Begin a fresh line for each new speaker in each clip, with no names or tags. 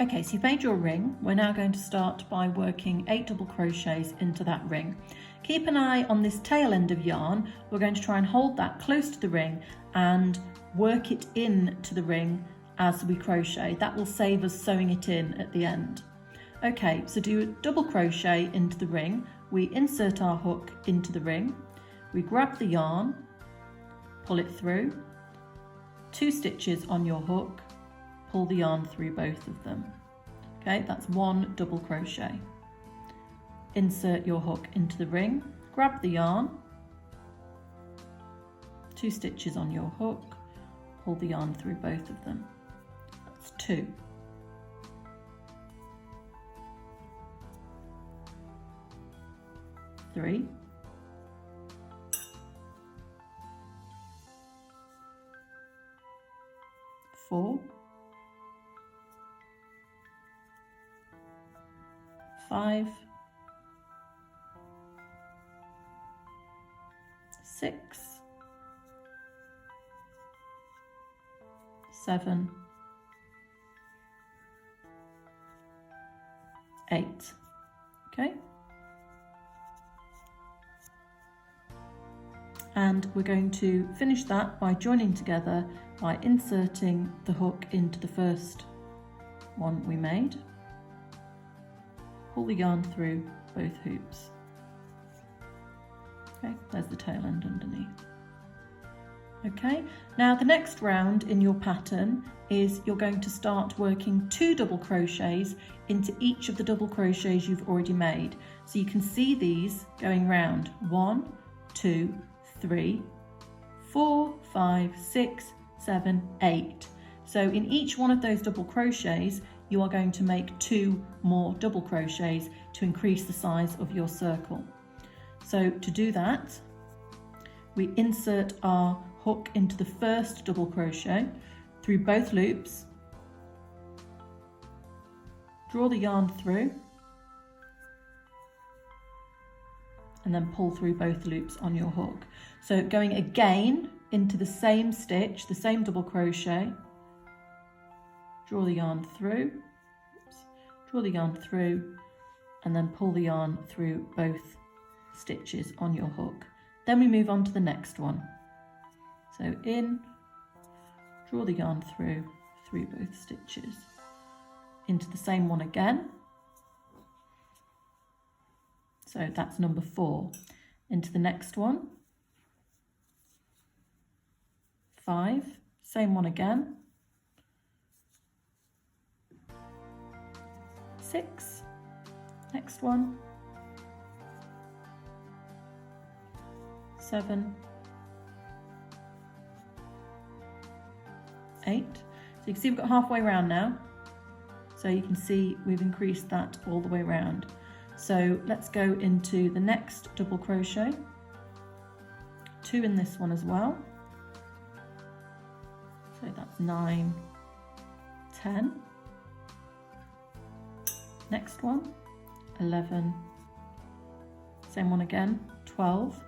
Okay, so you've made your ring. We're now going to start by working 8 double crochets into that ring. Keep an eye on this tail end of yarn. We're going to try and hold that close to the ring and work it in to the ring as we crochet. That will save us sewing it in at the end. Okay, so do a double crochet into the ring. We insert our hook into the ring. We grab the yarn, pull it through, 2 stitches on your hook, pull the yarn through both of them. Okay, that's 1 double crochet. Insert your hook into the ring, grab the yarn, 2 stitches on your hook, pull the yarn through both of them. That's 2. Three, 4, 5, 6, 7, 8. Okay. And we're going to finish that by joining together by inserting the hook into the first one we made. Pull the yarn through both hoops. Okay, there's the tail end underneath. Okay, now the next round in your pattern is you're going to start working 2 double crochets into each of the double crochets you've already made. So you can see these going round 1, 2, 3, 4, 5, 6, 7, 8. So in each one of those double crochets, you are going to make 2 more double crochets to increase the size of your circle. So to do that, we insert our hook into the first double crochet through both loops, draw the yarn through, and then pull through both loops on your hook. So going again into the same stitch, the same double crochet, draw the yarn through, draw the yarn through, and then pull the yarn through both stitches on your hook. Then we move on to the next one. So in, draw the yarn through both stitches, into the same one again. So that's number 4. Into the next one, 5, same one again, 6, next one, 7, 8. So you can see we've got halfway round now. So you can see we've increased that all the way round. So let's go into the next double crochet, 2 in this one as well. So that's 9, 10. Next one, 11, same one again, 12.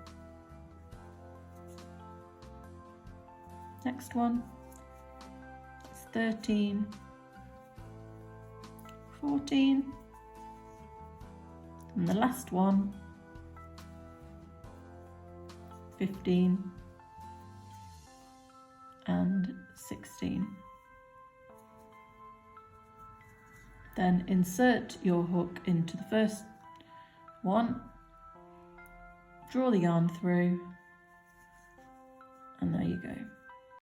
Next one, it's 13, 14, and the last one, 15 and 16. Then insert your hook into the first one, draw the yarn through, and there you go.